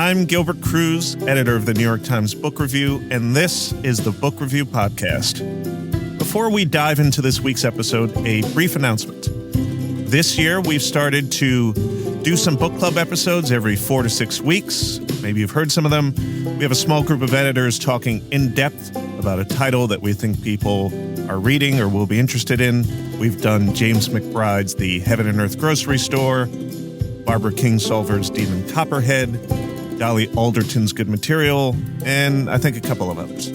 I'm Gilbert Cruz, editor of the New York Times Book Review, and this is the Book Review Podcast. Before we dive into this week's episode, a brief announcement. This year, we've started to do some book club episodes every 4 to 6 weeks. Maybe you've heard some of them. We have a small group of editors talking in depth about a title that we think people are reading or will be interested in. We've done James McBride's The Heaven and Earth Grocery Store, Barbara Kingsolver's Demon Copperhead, Dolly Alderton's Good Material, and I think a couple of others.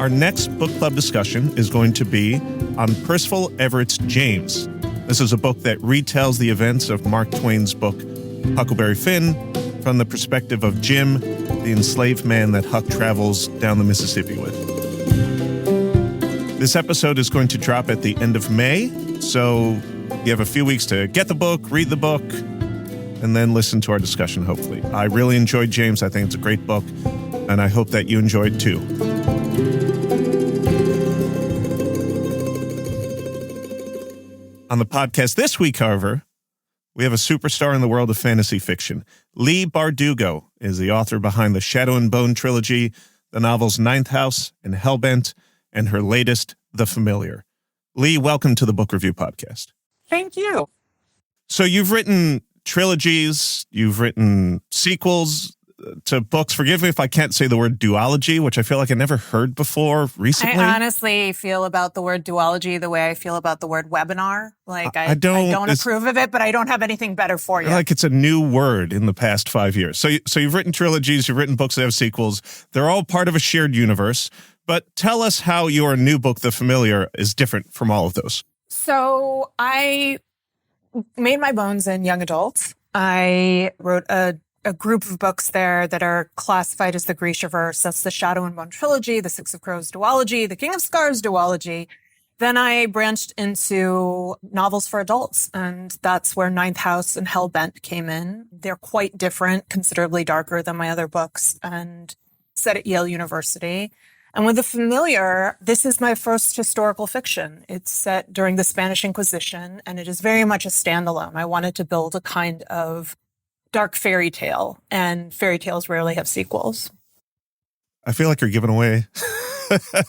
Our next book club discussion is going to be on Percival Everett's James. This is a book that retells the events of Mark Twain's book Huckleberry Finn from the perspective of Jim, the enslaved man that Huck travels down the Mississippi with. This episode is going to drop at the end of May, so you have a few weeks to get the book, read the book, and then listen to our discussion, hopefully. I really enjoyed James. I think it's a great book, and I hope that you enjoyed too. On the podcast this week, however, we have a superstar in the world of fantasy fiction. Leigh Bardugo is the author behind the Shadow and Bone trilogy, the novels Ninth House and Hellbent, and her latest, The Familiar. Leigh, welcome to the Book Review Podcast. Thank you. So you've written trilogies, you've written sequels to books. Forgive me if I can't say the word duology, which I feel like I never heard before recently. I honestly feel about the word duology the way I feel about the word webinar. Like I don't approve of it, but I don't have anything better for you. Like it's a new word in the past 5 years. So you've written trilogies, you've written books that have sequels. They're all part of a shared universe. But tell us how your new book, The Familiar, is different from all of those. So I made my bones in young adults. I wrote a group of books there that are classified as the Grishaverse. That's the Shadow and Bone trilogy, the Six of Crows duology, the King of Scars duology. Then I branched into novels for adults, and that's where Ninth House and Hellbent came in. They're quite different, considerably darker than my other books, and set at Yale University. And with The Familiar, this is my first historical fiction. It's set during the Spanish Inquisition, and it is very much a standalone. I wanted to build a kind of dark fairy tale, and fairy tales rarely have sequels. I feel like you're giving away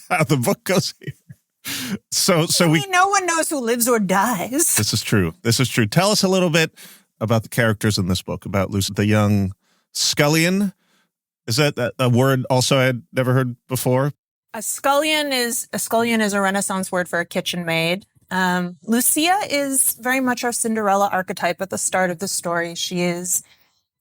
how the book goes here. No one knows who lives or dies. This is true. Tell us a little bit about the characters in this book, about Lucy, the young scullion. Is that a word also I had never heard before? A scullion is a Renaissance word for a kitchen maid. Lucia is very much our Cinderella archetype at the start of the story. She is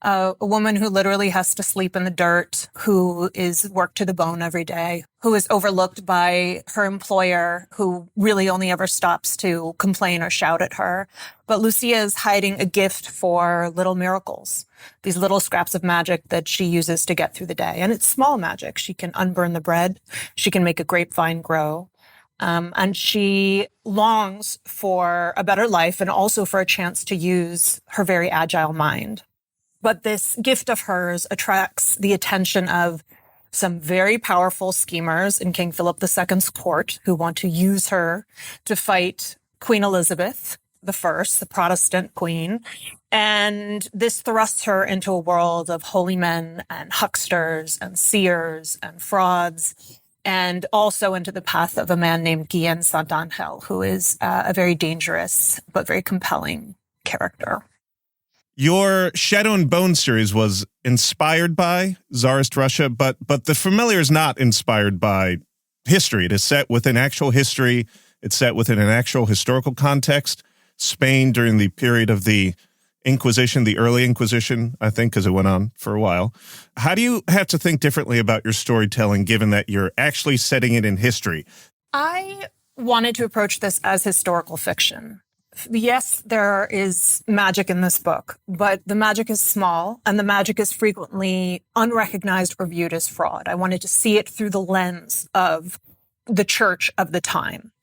a woman who literally has to sleep in the dirt, who is worked to the bone every day, who is overlooked by her employer, who really only ever stops to complain or shout at her. But Lucia is hiding a gift for little miracles, these little scraps of magic that she uses to get through the day. And it's small magic. She can unburn the bread. She can make a grapevine grow. And she longs for a better life and also for a chance to use her very agile mind. But this gift of hers attracts the attention of some very powerful schemers in King Philip II's court who want to use her to fight Queen Elizabeth I, the Protestant queen. And this thrusts her into a world of holy men and hucksters and seers and frauds, and also into the path of a man named Guillen Saint-Angel, who is a very dangerous but very compelling character. Your Shadow and Bone series was inspired by Tsarist Russia, but The Familiar is not inspired by history. It is set within actual history. It's set within an actual historical context. Spain during the period of the Inquisition, the early Inquisition, I think, because it went on for a while. How do you have to think differently about your storytelling, given that you're actually setting it in history? I wanted to approach this as historical fiction. Yes, there is magic in this book, but the magic is small and the magic is frequently unrecognized or viewed as fraud. I wanted to see it through the lens of the church of the time.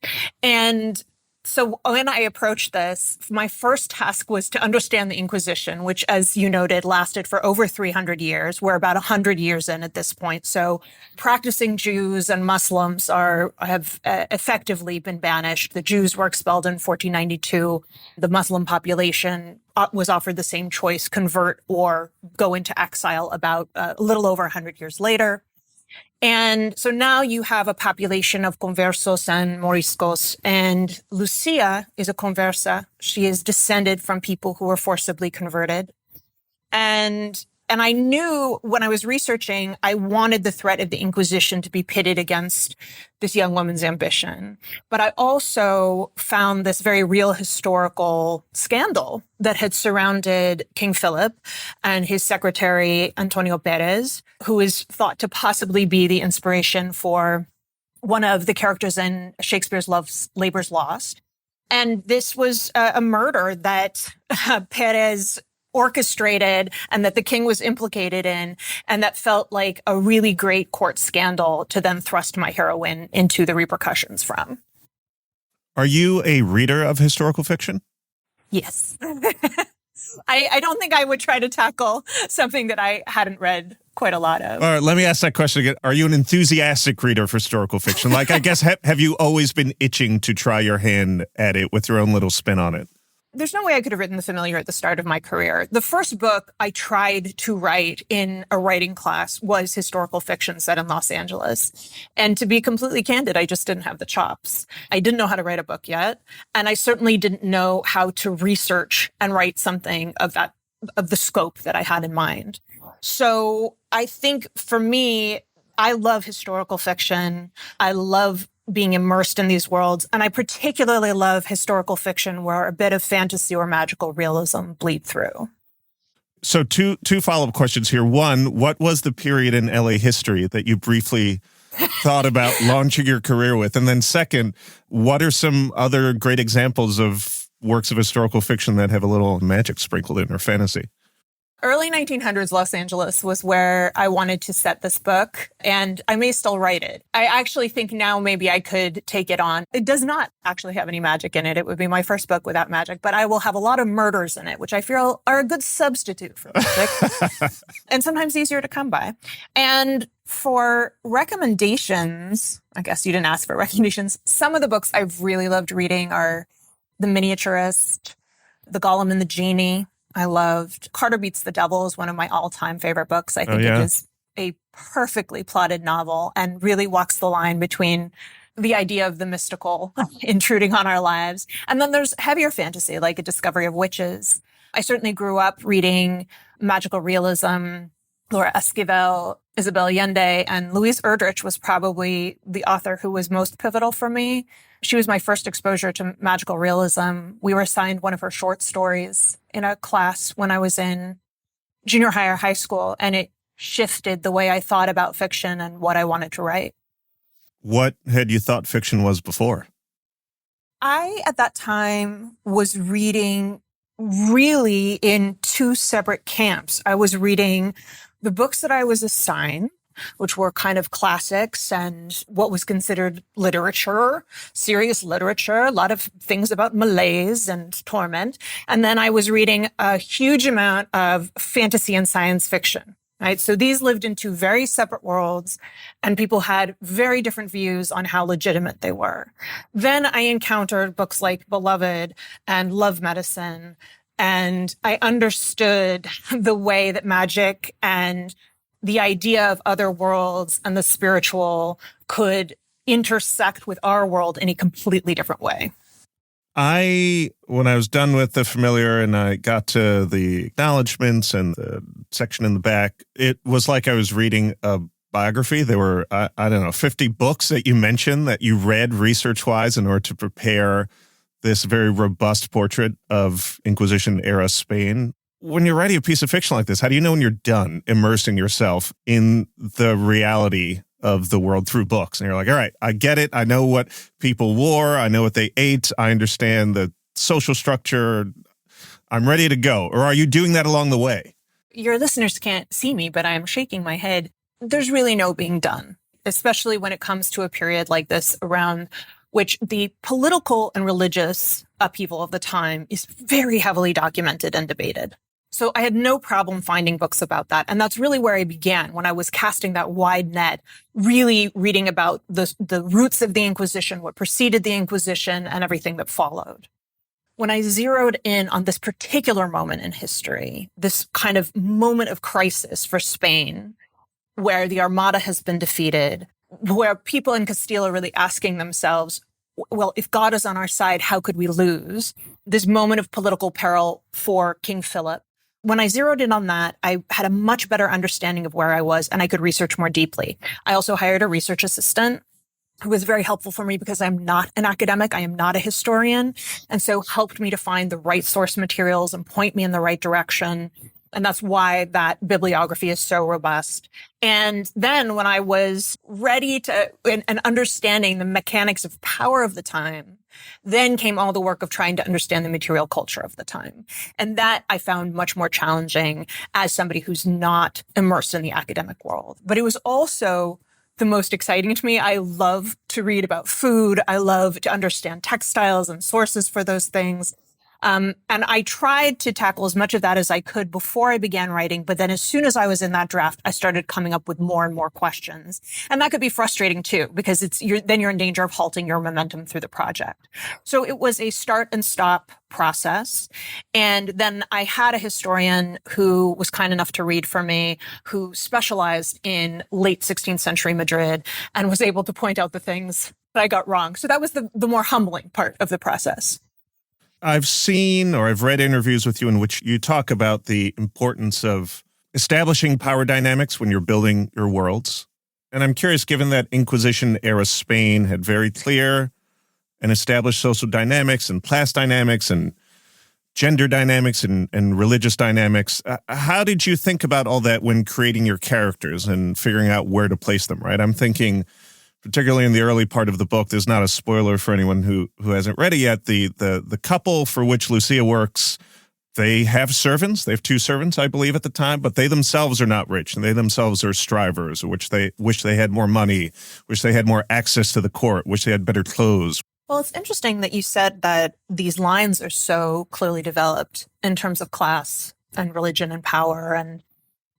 And So when I approached this, my first task was to understand the Inquisition, which, as you noted, lasted for over 300 years. We're about 100 years in at this point. So practicing Jews and Muslims have effectively been banished. The Jews were expelled in 1492. The Muslim population was offered the same choice, convert or go into exile about a little over 100 years later. And so now you have a population of conversos and moriscos, and Lucia is a conversa. She is descended from people who were forcibly converted. And I knew when I was researching, I wanted the threat of the Inquisition to be pitted against this young woman's ambition. But I also found this very real historical scandal that had surrounded King Philip and his secretary, Antonio Perez, who is thought to possibly be the inspiration for one of the characters in Shakespeare's Labour's Lost. And this was a murder that Perez orchestrated and that the king was implicated in, and that felt like a really great court scandal to then thrust my heroine into the repercussions from. Are you a reader of historical fiction? Yes. I don't think I would try to tackle something that I hadn't read quite a lot of. All right, let me ask that question again. Are you an enthusiastic reader of historical fiction? Like, I guess, have you always been itching to try your hand at it with your own little spin on it? There's no way I could have written The Familiar at the start of my career. The first book I tried to write in a writing class was historical fiction set in Los Angeles. And to be completely candid, I just didn't have the chops. I didn't know how to write a book yet. And I certainly didn't know how to research and write something of the scope that I had in mind. So I think for me, I love historical fiction. I love being immersed in these worlds. And I particularly love historical fiction where a bit of fantasy or magical realism bleed through. So two follow-up questions here. One, what was the period in LA history that you briefly thought about launching your career with? And then second, what are some other great examples of works of historical fiction that have a little magic sprinkled in or fantasy? Early 1900s Los Angeles was where I wanted to set this book, and I may still write it. I actually think now maybe I could take it on. It does not actually have any magic in it. It would be my first book without magic, but I will have a lot of murders in it, which I feel are a good substitute for magic and sometimes easier to come by. And for recommendations, I guess you didn't ask for recommendations. Some of the books I've really loved reading are The Miniaturist, The Golem and the Genie. I loved Carter Beats the Devil is one of my all-time favorite books. I think It is a perfectly plotted novel and really walks the line between the idea of the mystical intruding on our lives. And then there's heavier fantasy, like A Discovery of Witches. I certainly grew up reading magical realism. Laura Esquivel, Isabel Allende, and Louise Erdrich was probably the author who was most pivotal for me. She was my first exposure to magical realism. We were assigned one of her short stories in a class when I was in junior high or high school, and it shifted the way I thought about fiction and what I wanted to write. What had you thought fiction was before? I, at that time, was reading really in two separate camps. I was reading the books that I was assigned, which were kind of classics and what was considered literature, serious literature, a lot of things about malaise and torment. And then I was reading a huge amount of fantasy and science fiction, right? So these lived in two very separate worlds, and people had very different views on how legitimate they were. Then I encountered books like Beloved and Love Medicine, and I understood the way that magic and the idea of other worlds and the spiritual could intersect with our world in a completely different way. When I was done with The Familiar and I got to the acknowledgments and the section in the back, it was like I was reading a biography. There were, I don't know, 50 books that you mentioned that you read research-wise in order to prepare this very robust portrait of Inquisition-era Spain. When you're writing a piece of fiction like this, how do you know when you're done immersing yourself in the reality of the world through books? And you're like, all right, I get it. I know what people wore. I know what they ate. I understand the social structure. I'm ready to go. Or are you doing that along the way? Your listeners can't see me, but I'm shaking my head. There's really no being done, especially when it comes to a period like this around which the political and religious upheaval of the time is very heavily documented and debated. So I had no problem finding books about that. And that's really where I began when I was casting that wide net, really reading about the roots of the Inquisition, what preceded the Inquisition, and everything that followed. When I zeroed in on this particular moment in history, this kind of moment of crisis for Spain, where the Armada has been defeated, where people in Castile are really asking themselves, well, if God is on our side, how could we lose? This moment of political peril for King Philip. When I zeroed in on that, I had a much better understanding of where I was, and I could research more deeply. I also hired a research assistant who was very helpful for me because I'm not an academic. I am not a historian. And so helped me to find the right source materials and point me in the right direction. And that's why that bibliography is so robust. And then when I was ready to, and understanding the mechanics of power of the time, then came all the work of trying to understand the material culture of the time. And that I found much more challenging as somebody who's not immersed in the academic world. But it was also the most exciting to me. I love to read about food. I love to understand textiles and sources for those things. And I tried to tackle as much of that as I could before I began writing. But then as soon as I was in that draft, I started coming up with more and more questions. And that could be frustrating too, because then you're in danger of halting your momentum through the project. So it was a start and stop process. And then I had a historian who was kind enough to read for me, who specialized in late 16th century Madrid and was able to point out the things that I got wrong. So that was the more humbling part of the process. I've seen or I've read interviews with you in which you talk about the importance of establishing power dynamics when you're building your worlds. And I'm curious, given that Inquisition-era Spain had very clear and established social dynamics and class dynamics and gender dynamics and religious dynamics, how did you think about all that when creating your characters and figuring out where to place them, right? I'm thinking, particularly in the early part of the book, there's not a spoiler for anyone who hasn't read it yet. The couple for which Lucia works, they have servants. They have two servants, I believe, at the time, but they themselves are not rich, and they themselves are strivers, which they wish they had more money, wish they had more access to the court, wish they had better clothes. Well, it's interesting that you said that these lines are so clearly developed in terms of class and religion and power. And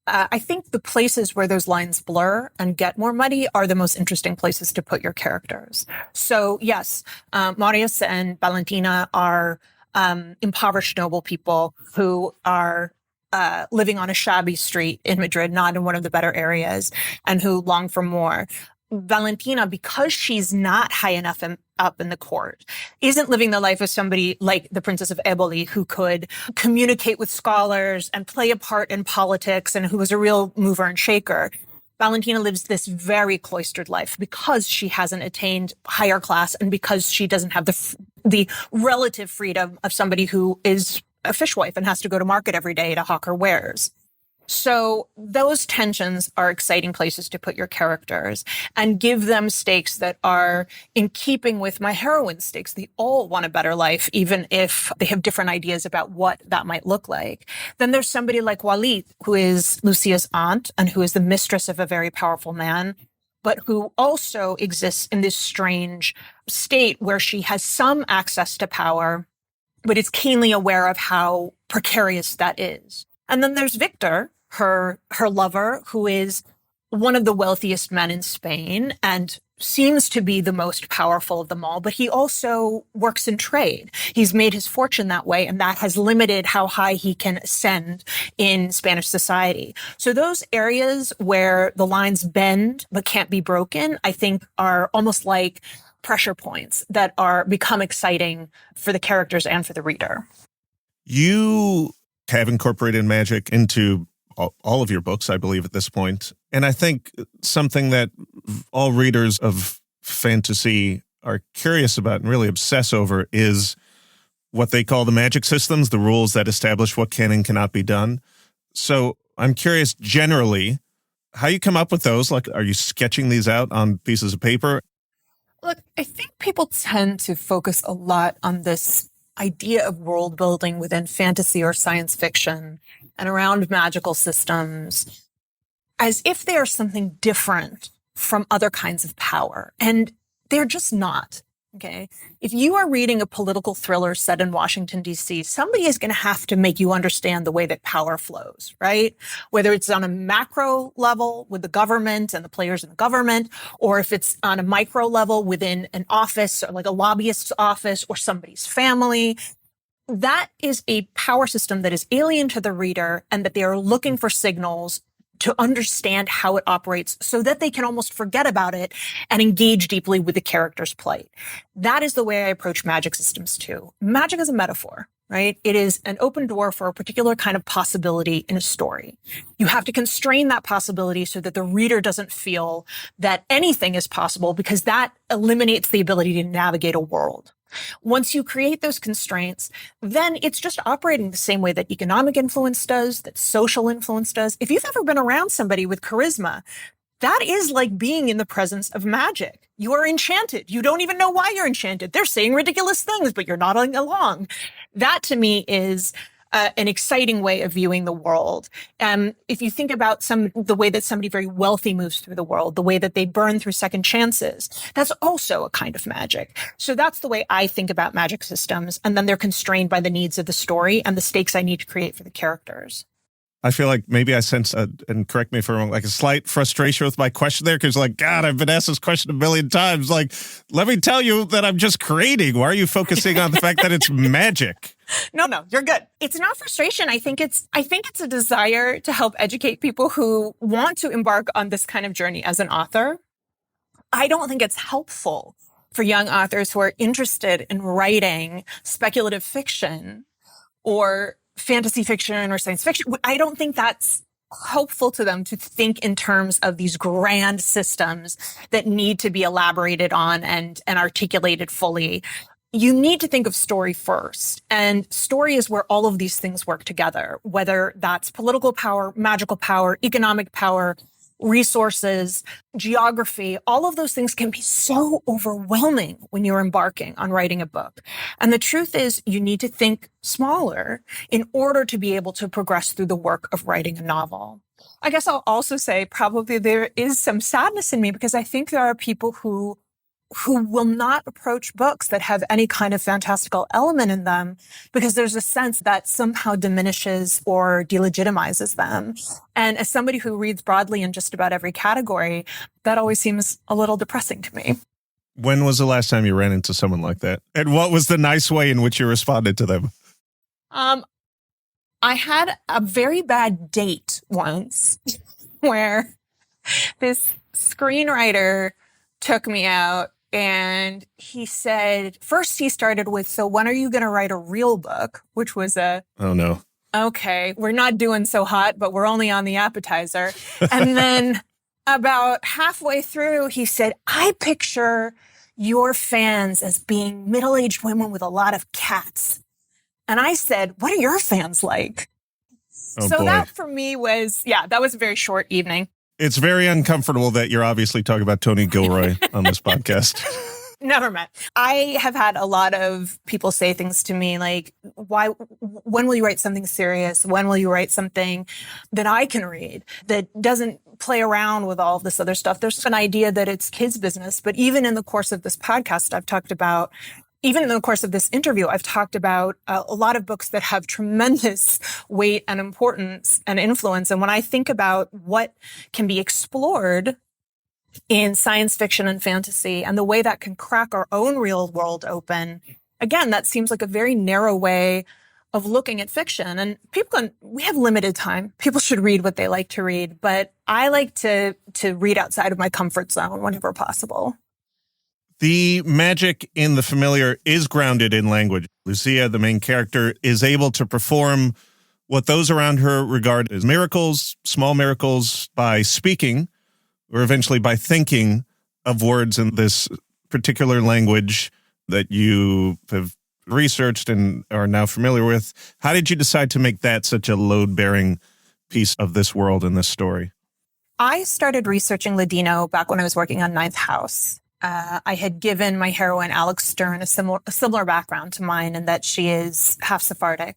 I think the places where those lines blur and get more muddy are the most interesting places to put your characters. So yes, Marius and Valentina are impoverished noble people who are living on a shabby street in Madrid, not in one of the better areas, and who long for more. Valentina, because she's not high enough up in the court, isn't living the life of somebody like the Princess of Eboli, who could communicate with scholars and play a part in politics and who was a real mover and shaker. Valentina lives this very cloistered life because she hasn't attained higher class and because she doesn't have the relative freedom of somebody who is a fishwife and has to go to market every day to hawk her wares. So those tensions are exciting places to put your characters and give them stakes that are in keeping with my heroine's stakes. They all want a better life, even if they have different ideas about what that might look like. Then there's somebody like Walid, who is Lucia's aunt and who is the mistress of a very powerful man, but who also exists in this strange state where she has some access to power, but is keenly aware of how precarious that is. And then there's Victor, her lover, who is one of the wealthiest men in Spain and seems to be the most powerful of them all, but he also works in trade. He's made his fortune that way, and that has limited how high he can ascend in Spanish society. So those areas where the lines bend but can't be broken, I think are almost like pressure points that become exciting for the characters and for the reader. You have incorporated magic into all of your books, I believe, at this point. And I think something that all readers of fantasy are curious about and really obsess over is what they call the magic systems, the rules that establish what can and cannot be done. So I'm curious, generally, how you come up with those. Like, are you sketching these out on pieces of paper? Look, I think people tend to focus a lot on this idea of world building within fantasy or science fiction and around magical systems as if they are something different from other kinds of power. And they're just not. Okay. If you are reading a political thriller set in Washington, D.C., somebody is going to have to make you understand the way that power flows, right? Whether it's on a macro level with the government and the players in the government, or if it's on a micro level within an office or like a lobbyist's office or somebody's family. That is a power system that is alien to the reader and that they are looking for signals to understand how it operates so that they can almost forget about it and engage deeply with the character's plight. That is the way I approach magic systems too. Magic is a metaphor, right? It is an open door for a particular kind of possibility in a story. You have to constrain that possibility so that the reader doesn't feel that anything is possible, because that eliminates the ability to navigate a world. Once you create those constraints, then it's just operating the same way that economic influence does, that social influence does. If you've ever been around somebody with charisma, that is like being in the presence of magic. You are enchanted. You don't even know why you're enchanted. They're saying ridiculous things, but you're nodding along. That to me is an exciting way of viewing the world. If you think about the way that somebody very wealthy moves through the world, the way that they burn through second chances, that's also a kind of magic. So that's the way I think about magic systems. And then they're constrained by the needs of the story and the stakes I need to create for the characters. I feel like maybe I sense, and correct me if I'm wrong, like a slight frustration with my question there, because like, God, I've been asked this question a million times. Like, let me tell you that I'm just creating. Why are you focusing on the fact that it's magic? No, you're good. It's not frustration. I think it's a desire to help educate people who want to embark on this kind of journey as an author. I don't think it's helpful for young authors who are interested in writing speculative fiction or fantasy fiction or science fiction. I don't think that's helpful to them to think in terms of these grand systems that need to be elaborated on and articulated fully. You need to think of story first. And story is where all of these things work together, whether that's political power, magical power, economic power, resources, geography. All of those things can be so overwhelming when you're embarking on writing a book. And the truth is, you need to think smaller in order to be able to progress through the work of writing a novel. I guess I'll also say probably there is some sadness in me, because I think there are people who will not approach books that have any kind of fantastical element in them, because there's a sense that somehow diminishes or delegitimizes them. And as somebody who reads broadly in just about every category, that always seems a little depressing to me. When was the last time you ran into someone like that? And what was the nice way in which you responded to them? I had a very bad date once where this screenwriter took me out. And he said, first he started with, so when are you going to write a real book? Which was oh no. Okay, we're not doing so hot, but we're only on the appetizer. And then about halfway through, he said, I picture your fans as being middle-aged women with a lot of cats. And I said, what are your fans like? Oh, so boy. That for me was, that was a very short evening. It's very uncomfortable that you're obviously talking about Tony Gilroy on this podcast. Never met. I have had a lot of people say things to me like, when will you write something serious? When will you write something that I can read that doesn't play around with all of this other stuff? There's an idea that it's kids' business, but even in the course of this podcast, even in the course of this interview, I've talked about a lot of books that have tremendous weight and importance and influence. And when I think about what can be explored in science fiction and fantasy and the way that can crack our own real world open, again, that seems like a very narrow way of looking at fiction. And we have limited time. People should read what they like to read, but I like to read outside of my comfort zone whenever possible. The magic in the familiar is grounded in language. Lucia, the main character, is able to perform what those around her regard as miracles, small miracles, by speaking or eventually by thinking of words in this particular language that you have researched and are now familiar with. How did you decide to make that such a load-bearing piece of this world and this story? I started researching Ladino back when I was working on Ninth House. I had given my heroine, Alex Stern, a similar background to mine in that she is half Sephardic.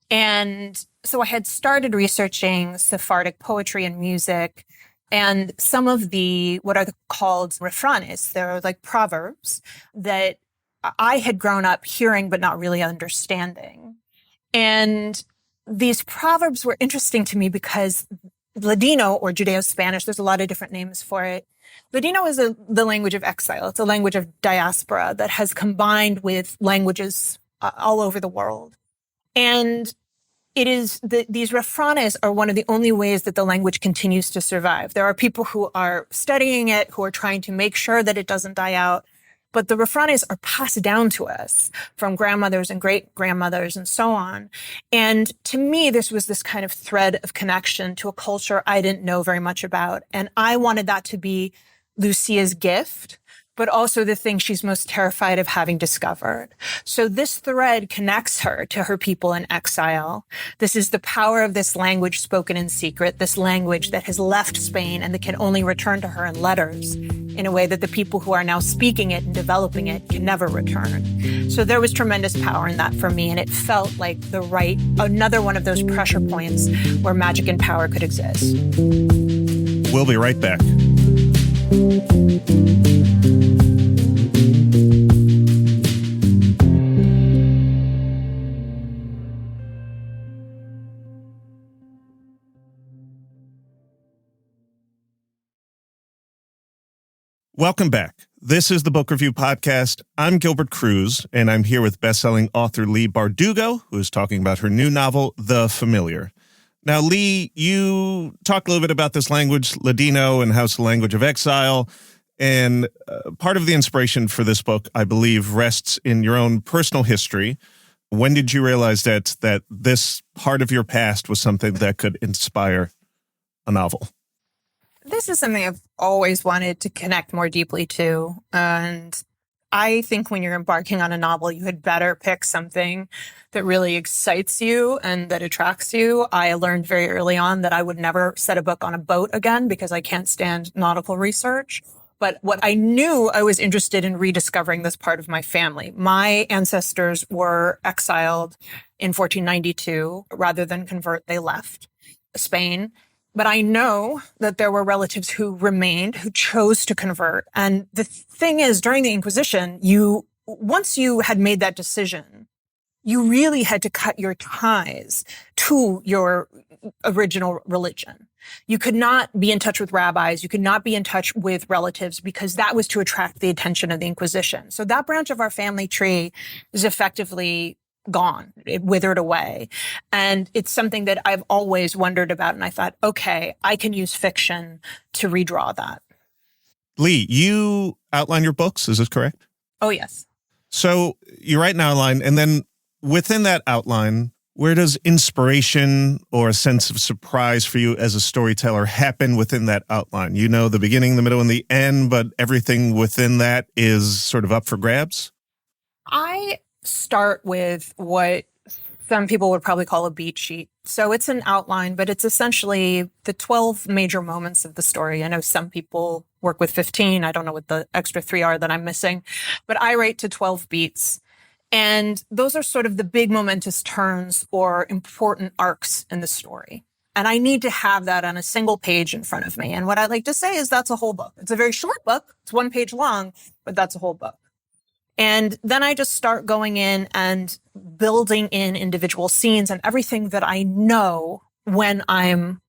And so I had started researching Sephardic poetry and music and some of what are called refranes. They're like proverbs that I had grown up hearing but not really understanding. And these proverbs were interesting to me because Ladino, or Judeo-Spanish, there's a lot of different names for it. Ladino is the language of exile. It's a language of diaspora that has combined with languages all over the world. And it is these refranes are one of the only ways that the language continues to survive. There are people who are studying it, who are trying to make sure that it doesn't die out. But the refranes are passed down to us from grandmothers and great-grandmothers and so on. And to me, this was this kind of thread of connection to a culture I didn't know very much about. And I wanted that to be Lucia's gift, but also the thing she's most terrified of having discovered. So this thread connects her to her people in exile. This is the power of this language spoken in secret, this language that has left Spain and that can only return to her in letters in a way that the people who are now speaking it and developing it can never return. So there was tremendous power in that for me, and it felt like another one of those pressure points where magic and power could exist. We'll be right back. Welcome back. This is the Book Review Podcast. I'm Gilbert Cruz, and I'm here with best-selling author Leigh Bardugo, who is talking about her new novel, The Familiar. Now, Leigh, you talk a little bit about this language, Ladino, and how it's the language of exile. And part of the inspiration for this book, I believe, rests in your own personal history. When did you realize that this part of your past was something that could inspire a novel? This is something I've always wanted to connect more deeply to. And I think when you're embarking on a novel, you had better pick something that really excites you and that attracts you. I learned very early on that I would never set a book on a boat again because I can't stand nautical research. But what I knew, I was interested in rediscovering this part of my family. My ancestors were exiled in 1492. Rather than convert, they left Spain. But I know that there were relatives who remained, who chose to convert. And the thing is, during the Inquisition, once you had made that decision, you really had to cut your ties to your original religion. You could not be in touch with rabbis. You could not be in touch with relatives because that was to attract the attention of the Inquisition. So that branch of our family tree is effectively gone. It withered away. And it's something that I've always wondered about. And I thought, okay, I can use fiction to redraw that. Leigh, you outline your books, is this correct? Oh, yes. So you write an outline, and then within that outline, where does inspiration or a sense of surprise for you as a storyteller happen within that outline? You know, the beginning, the middle, and the end, but everything within that is sort of up for grabs? I start with what some people would probably call a beat sheet. So it's an outline, but it's essentially the 12 major moments of the story. I know some people work with 15. I don't know what the extra 3 are that I'm missing, but I write to 12 beats. And those are sort of the big momentous turns or important arcs in the story. And I need to have that on a single page in front of me. And what I like to say is that's a whole book. It's a very short book. It's 1 page long, but that's a whole book. And then I just start going in and building in individual scenes and everything that I know when I'm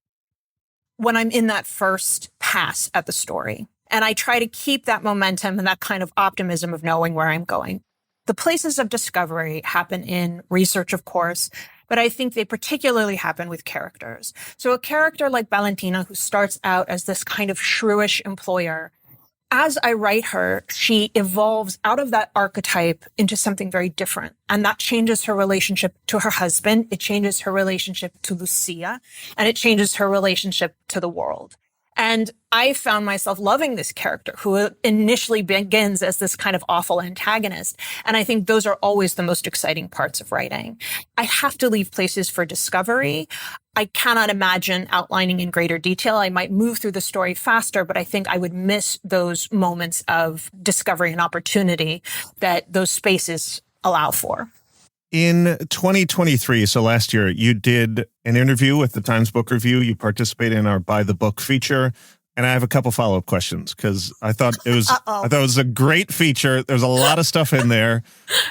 in that first pass at the story. And I try to keep that momentum and that kind of optimism of knowing where I'm going. The places of discovery happen in research, of course, but I think they particularly happen with characters. So a character like Valentina, who starts out as this kind of shrewish employer, as I write her, she evolves out of that archetype into something very different. And that changes her relationship to her husband. It changes her relationship to Lucia, and it changes her relationship to the world. And I found myself loving this character who initially begins as this kind of awful antagonist. And I think those are always the most exciting parts of writing. I have to leave places for discovery. I cannot imagine outlining in greater detail. I might move through the story faster, but I think I would miss those moments of discovery and opportunity that those spaces allow for. In 2023, so last year, you did an interview with the Times Book Review. You participated in our By the Book feature, And I have a couple follow-up questions because I thought it was Uh-oh. I thought it was a great feature. There's a lot of stuff in there,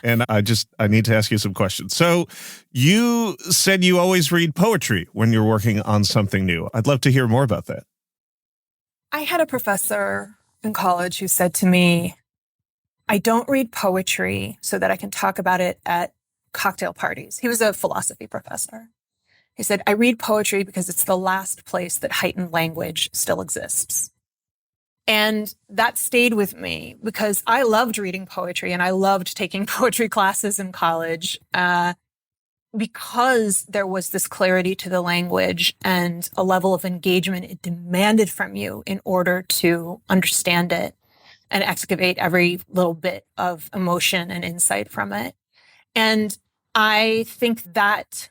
and I need to ask you some questions. So you said you always read poetry when you're working on something new. I'd love to hear more about that. I had a professor in college who said to me, I don't read poetry so that I can talk about it at cocktail parties. He was a philosophy professor. He said, I read poetry because it's the last place that heightened language still exists. And that stayed with me because I loved reading poetry and I loved taking poetry classes in college because there was this clarity to the language and a level of engagement it demanded from you in order to understand it and excavate every little bit of emotion and insight from it. And I think that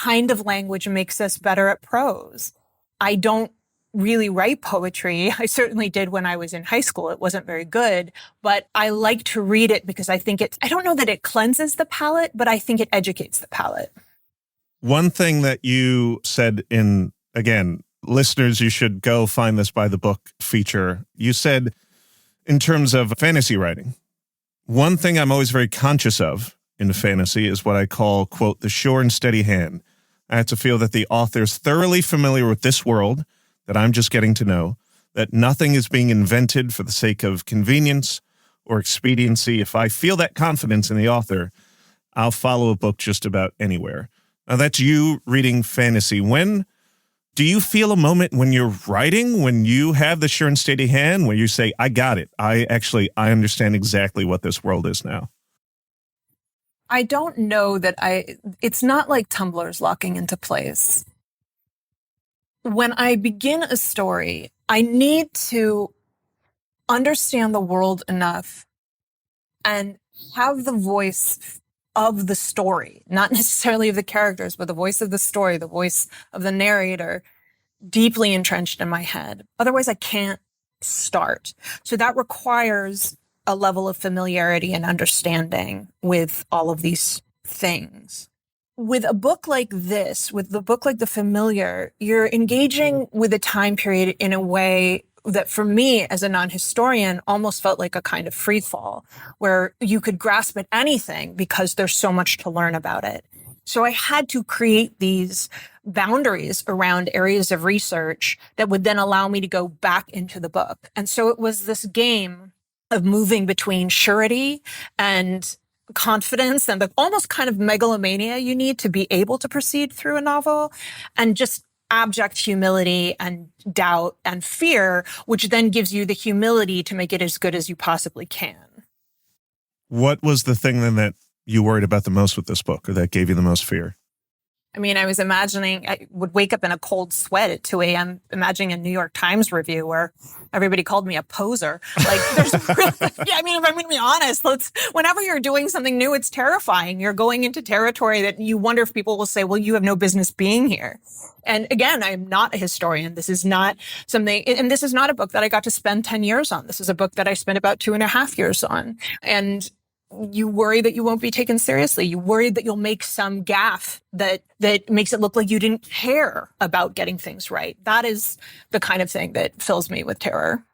kind of language makes us better at prose. I don't really write poetry. I certainly did when I was in high school. It wasn't very good, but I like to read it because I think I don't know that it cleanses the palate, but I think it educates the palate. One thing that you said again, listeners, you should go find this by the book feature. You said in terms of fantasy writing, one thing I'm always very conscious of in fantasy is what I call, quote, the sure and steady hand. I have to feel that the author's thoroughly familiar with this world that I'm just getting to know, that nothing is being invented for the sake of convenience or expediency. If I feel that confidence in the author, I'll follow a book just about anywhere. Now, that's you reading fantasy. When do you feel a moment when you're writing, when you have the sure and steady hand, where you say, I got it. I understand exactly what this world is now? I don't know that it's not like tumblers locking into place. When I begin a story, I need to understand the world enough and have the voice of the story, not necessarily of the characters, but the voice of the story, the voice of the narrator, deeply entrenched in my head. Otherwise, I can't start. So that requires a level of familiarity and understanding with all of these things. With a book like this, with the book like The Familiar, you're engaging with a time period in a way that for me as a non-historian almost felt like a kind of free fall where you could grasp at anything because there's so much to learn about it. So I had to create these boundaries around areas of research that would then allow me to go back into the book. And so it was this game of moving between surety and confidence and the almost kind of megalomania you need to be able to proceed through a novel, and just abject humility and doubt and fear, which then gives you the humility to make it as good as you possibly can. What was the thing then that you worried about the most with this book, or that gave you the most fear? I mean, I was imagining I would wake up in a cold sweat at 2 a.m., imagining a New York Times review where everybody called me a poser. Like, there's really, I mean, if I'm going to be honest, whenever you're doing something new, it's terrifying. You're going into territory that you wonder if people will say, well, you have no business being here. And again, I'm not a historian. This is not something, and this is not a book that I got to spend 10 years on. This is a book that I spent about 2.5 years on. And you worry that you won't be taken seriously. You worry that you'll make some gaffe that makes it look like you didn't care about getting things right. That is the kind of thing that fills me with terror.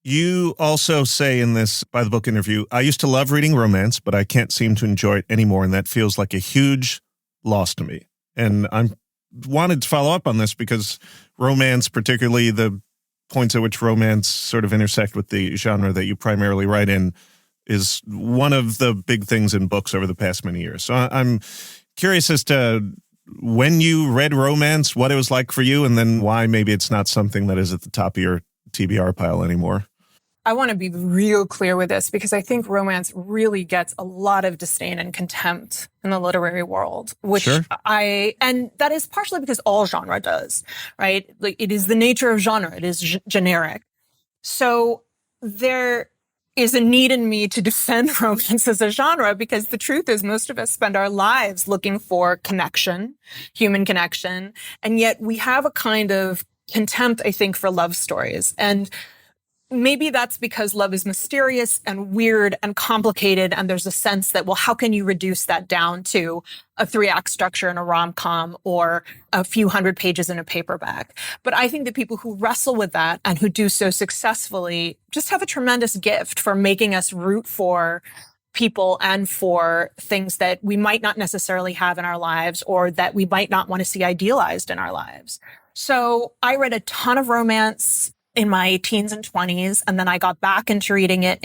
You also say in this by the book interview, I used to love reading romance, but I can't seem to enjoy it anymore. And that feels like a huge loss to me. And I wanted to follow up on this because romance, particularly the points at which romance sort of intersect with the genre that you primarily write in, is one of the big things in books over the past many years. So I'm curious as to when you read romance, what it was like for you, and then why maybe it's not something that is at the top of your TBR pile anymore. I want to be real clear with this because I think romance really gets a lot of disdain and contempt in the literary world, which Sure. and that is partially because all genre does, right? Like, it is the nature of genre. It is generic. So there is a need in me to defend romance as a genre because the truth is most of us spend our lives looking for connection, human connection. And yet we have a kind of contempt, I think, for love stories. And maybe that's because love is mysterious and weird and complicated. And there's a sense that, well, how can you reduce that down to a 3-act structure in a rom-com or a few hundred pages in a paperback? But I think that people who wrestle with that and who do so successfully just have a tremendous gift for making us root for people and for things that we might not necessarily have in our lives or that we might not want to see idealized in our lives. So I read a ton of romance in my teens and 20s, and then I got back into reading it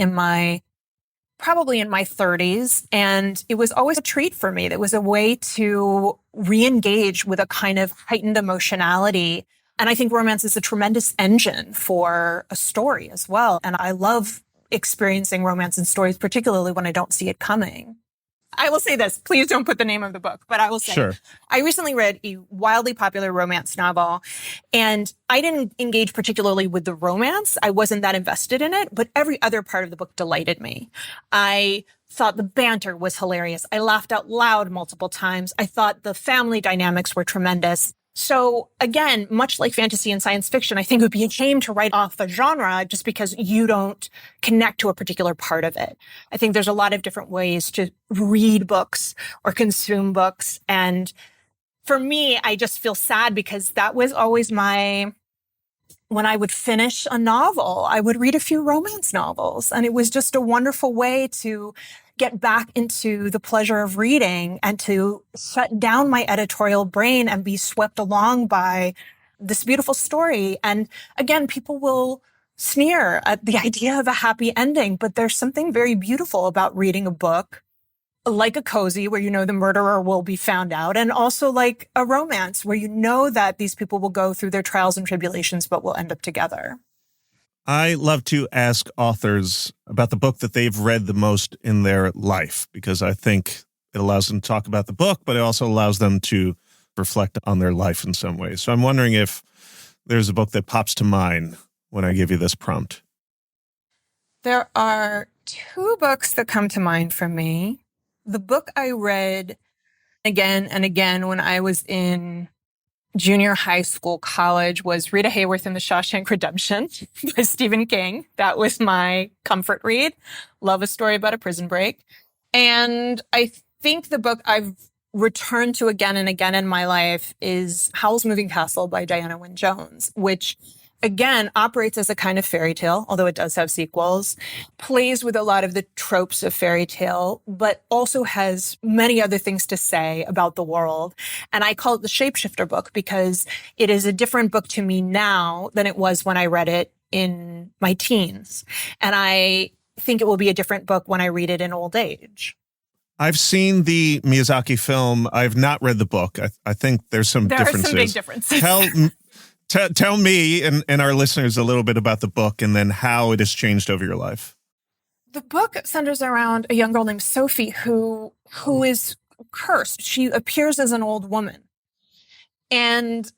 probably in my 30s. And it was always a treat for me. That was a way to re-engage with a kind of heightened emotionality. And I think romance is a tremendous engine for a story as well. And I love experiencing romance in stories, particularly when I don't see it coming. I will say this, please don't put the name of the book, but I will say, Sure. I recently read a wildly popular romance novel, and I didn't engage particularly with the romance. I wasn't that invested in it, but every other part of the book delighted me. I thought the banter was hilarious. I laughed out loud multiple times. I thought the family dynamics were tremendous. So again, much like fantasy and science fiction, I think it would be a shame to write off a genre just because you don't connect to a particular part of it. I think there's a lot of different ways to read books or consume books. And for me, I just feel sad because that was always when I would finish a novel, I would read a few romance novels. And it was just a wonderful way to get back into the pleasure of reading and to shut down my editorial brain and be swept along by this beautiful story. And again, people will sneer at the idea of a happy ending, but there's something very beautiful about reading a book like a cozy where you know the murderer will be found out, and also like a romance where you know that these people will go through their trials and tribulations but will end up together. I love to ask authors about the book that they've read the most in their life, because I think it allows them to talk about the book, but it also allows them to reflect on their life in some ways. So I'm wondering if there's a book that pops to mind when I give you this prompt. There are 2 books that come to mind for me. The book I read again and again when I was in junior high school, college was Rita Hayworth in The Shawshank Redemption by Stephen King. That was my comfort read. Love a story about a prison break. And I think the book I've returned to again and again in my life is Howl's Moving Castle by Diana Wynne Jones, which again operates as a kind of fairy tale, although it does have sequels, plays with a lot of the tropes of fairy tale, but also has many other things to say about the world. And I call it the shapeshifter book because it is a different book to me now than it was when I read it in my teens. And I think it will be a different book when I read it in old age. I've seen the Miyazaki film. I've not read the book. I think there's some differences. There are some big differences. Tell me and our listeners a little bit about the book and then how it has changed over your life. The book centers around a young girl named Sophie who is cursed. She appears as an old woman. And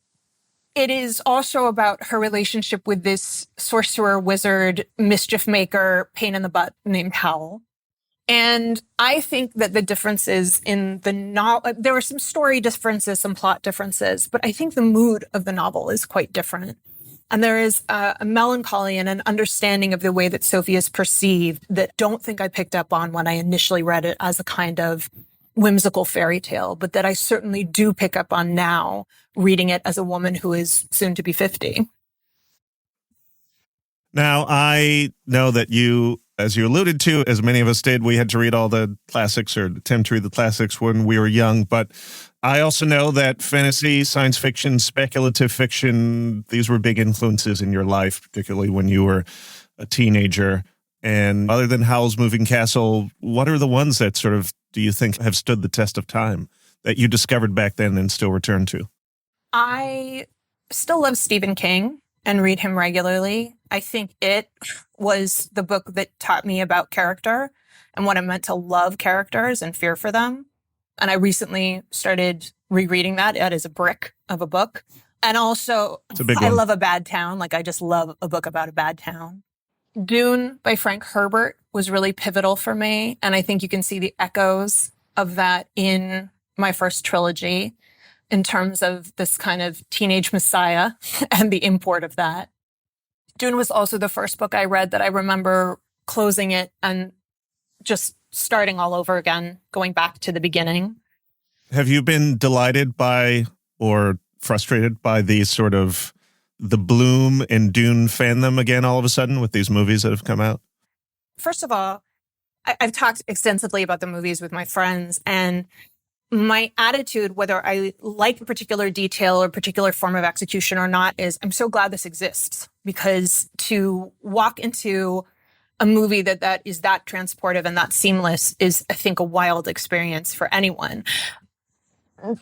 it is also about her relationship with this sorcerer, wizard, mischief maker, pain in the butt named Howl. And I think that the differences in the novel, there were some story differences, some plot differences, but I think the mood of the novel is quite different. And there is a melancholy and an understanding of the way that Sophie is perceived that don't think I picked up on when I initially read it as a kind of whimsical fairy tale, but that I certainly do pick up on now, reading it as a woman who is soon to be 50. Now, I know that you, as you alluded to, as many of us did, we had to read all the classics or attempt to read the classics when we were young. But I also know that fantasy, science fiction, speculative fiction, these were big influences in your life, particularly when you were a teenager. And other than Howl's Moving Castle, what are the ones that sort of, do you think, have stood the test of time that you discovered back then and still return to? I still love Stephen King and read him regularly. I think it was the book that taught me about character and what it meant to love characters and fear for them. And I recently started rereading that. It is a brick of a book. And also, I love A Bad Town. Like, I just love a book about a bad town. Dune by Frank Herbert was really pivotal for me. And I think you can see the echoes of that in my first trilogy in terms of this kind of teenage messiah and the import of that. Dune was also the first book I read that I remember closing it and just starting all over again, going back to the beginning. Have you been delighted by or frustrated by the bloom in Dune fandom again all of a sudden with these movies that have come out? First of all, I've talked extensively about the movies with my friends, and my attitude, whether I like a particular detail or particular form of execution or not, is I'm so glad this exists, because to walk into a movie that is that transportive and that seamless is, I think, a wild experience for anyone.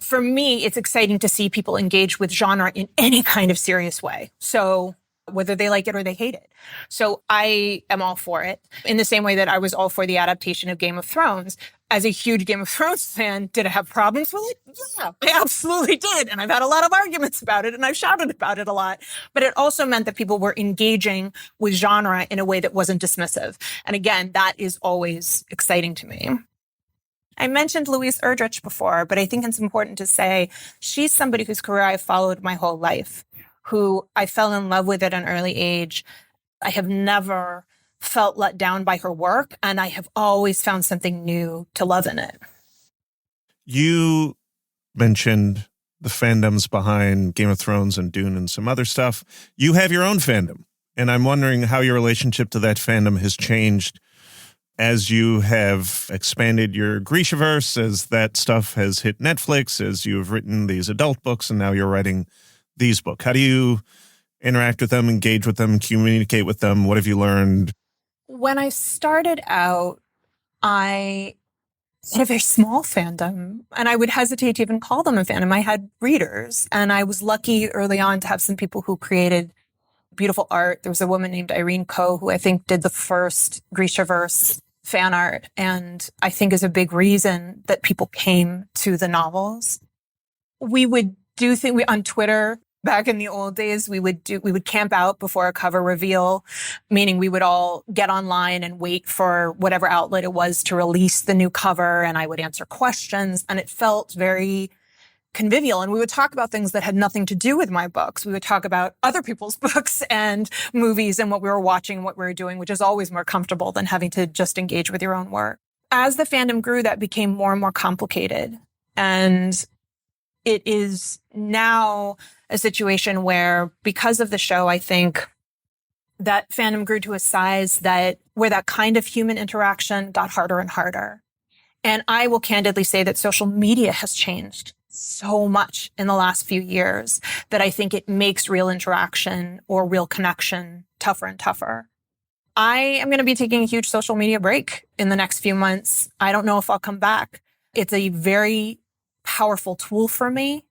For me, it's exciting to see people engage with genre in any kind of serious way. So whether they like it or they hate it. So I am all for it, in the same way that I was all for the adaptation of Game of Thrones. As a huge Game of Thrones fan, did I have problems with it? Yeah, I absolutely did. And I've had a lot of arguments about it, and I've shouted about it a lot. But it also meant that people were engaging with genre in a way that wasn't dismissive. And again, that is always exciting to me. I mentioned Louise Erdrich before, but I think it's important to say she's somebody whose career I've followed my whole life, who I fell in love with at an early age. I have never felt let down by her work, and I have always found something new to love in it. You mentioned the fandoms behind Game of Thrones and Dune and some other stuff. You have your own fandom, and I'm wondering how your relationship to that fandom has changed as you have expanded your Grishaverse, as that stuff has hit Netflix, as you have written these adult books, and now you're writing these books. How do you interact with them, engage with them, communicate with them? What have you learned? When I started out, I had a very small fandom, and I would hesitate to even call them a fandom. I had readers, and I was lucky early on to have some people who created beautiful art. There was a woman named Irene Coe who I think did the first Grishaverse fan art, and I think is a big reason that people came to the novels. We would do things on Twitter. Back in the old days, we would camp out before a cover reveal, meaning we would all get online and wait for whatever outlet it was to release the new cover, and I would answer questions, and it felt very convivial. And we would talk about things that had nothing to do with my books. We would talk about other people's books and movies and what we were watching, what we were doing, which is always more comfortable than having to just engage with your own work. As the fandom grew, that became more and more complicated. And it is now a situation where, because of the show, I think that fandom grew to a size where that kind of human interaction got harder and harder. And I will candidly say that social media has changed so much in the last few years that I think it makes real interaction or real connection tougher and tougher. I am going to be taking a huge social media break in the next few months. I don't know if I'll come back. It's a very powerful tool for me.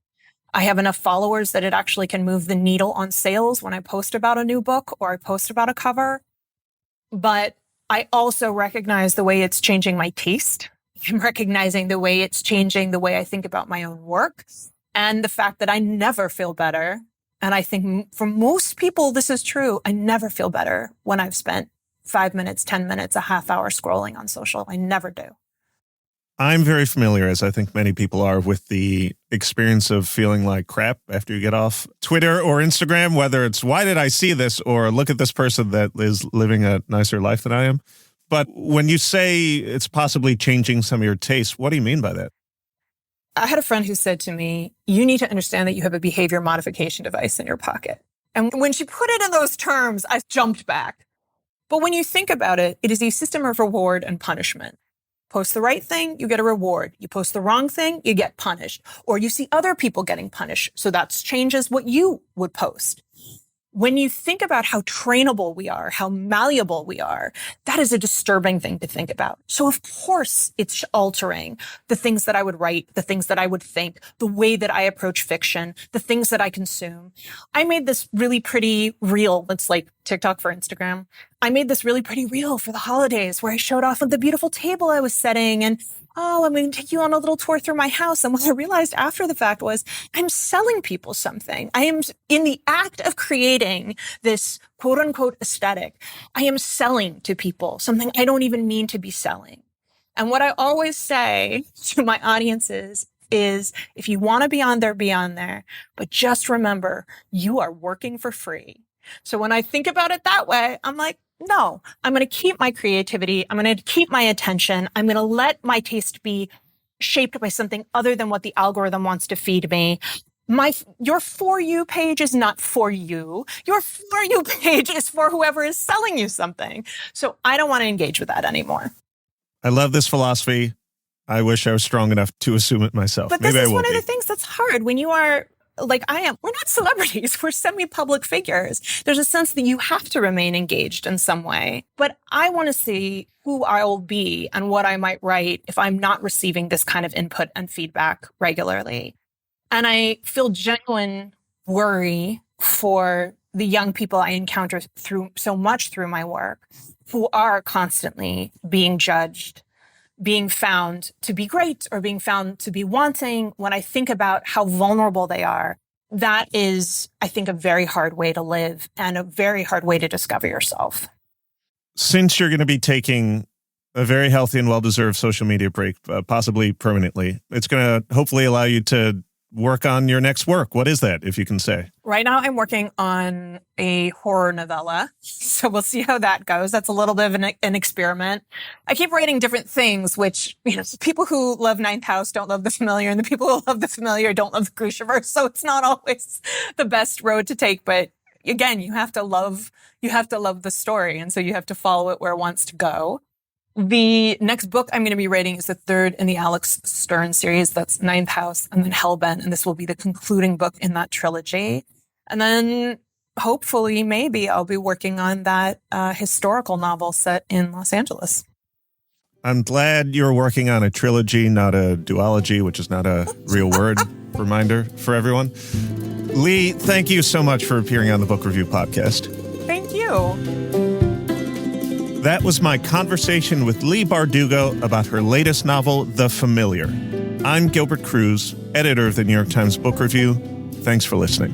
I have enough followers that it actually can move the needle on sales when I post about a new book or I post about a cover. But I also recognize the way it's changing my taste. I'm recognizing the way it's changing the way I think about my own work, and the fact that I never feel better. And I think for most people, this is true. I never feel better when I've spent 5 minutes, 10 minutes, a half hour scrolling on social. I never do. I'm very familiar, as I think many people are, with the experience of feeling like crap after you get off Twitter or Instagram, whether it's why did I see this or look at this person that is living a nicer life than I am. But when you say it's possibly changing some of your tastes, what do you mean by that? I had a friend who said to me, you need to understand that you have a behavior modification device in your pocket. And when she put it in those terms, I jumped back. But when you think about it, it is a system of reward and punishment. Post the right thing, you get a reward. You post the wrong thing, you get punished. Or you see other people getting punished, so that changes what you would post. When you think about how trainable we are, how malleable we are, that is a disturbing thing to think about. So of course it's altering the things that I would write, the things that I would think, the way that I approach fiction, the things that I consume. I made this really pretty reel that's like TikTok for Instagram. I made this really pretty reel for the holidays where I showed off of the beautiful table I was setting and I'm going to take you on a little tour through my house. And what I realized after the fact was I'm selling people something. I am in the act of creating this quote unquote aesthetic. I am selling to people something I don't even mean to be selling. And what I always say to my audiences is if you want to be on there, but just remember you are working for free. So when I think about it that way, I'm like, no, I'm going to keep my creativity. I'm going to keep my attention. I'm going to let my taste be shaped by something other than what the algorithm wants to feed me. Your For You page is not for you. Your For You page is for whoever is selling you something. So I don't want to engage with that anymore. I love this philosophy. I wish I was strong enough to assume it myself. But this is one of the things that's hard when you are like I am. We're not celebrities. We're semi-public figures. There's a sense that you have to remain engaged in some way. But I want to see who I'll be and what I might write if I'm not receiving this kind of input and feedback regularly. And I feel genuine worry for the young people I encounter through my work who are constantly being judged, being found to be great or being found to be wanting. When I think about how vulnerable they are, that is, I think, a very hard way to live and a very hard way to discover yourself. Since you're going to be taking a very healthy and well-deserved social media break, possibly permanently, it's going to hopefully allow you to work on your next work. What is that, if you can say? Right now, I'm working on a horror novella, so we'll see how that goes. That's a little bit of an experiment. I keep writing different things, which, people who love Ninth House don't love The Familiar, and the people who love The Familiar don't love the Grishaverse, so it's not always the best road to take. But again, you have to love the story, and so you have to follow it where it wants to go. The next book I'm going to be writing is the third in the Alex Stern series. That's Ninth House and then Hellbent. And this will be the concluding book in that trilogy. And then hopefully, maybe I'll be working on that historical novel set in Los Angeles. I'm glad you're working on a trilogy, not a duology, which is not a real word. Reminder for everyone. Leigh, thank you so much for appearing on the Book Review Podcast. Thank you. That was my conversation with Leigh Bardugo about her latest novel, The Familiar. I'm Gilbert Cruz, editor of the New York Times Book Review. Thanks for listening.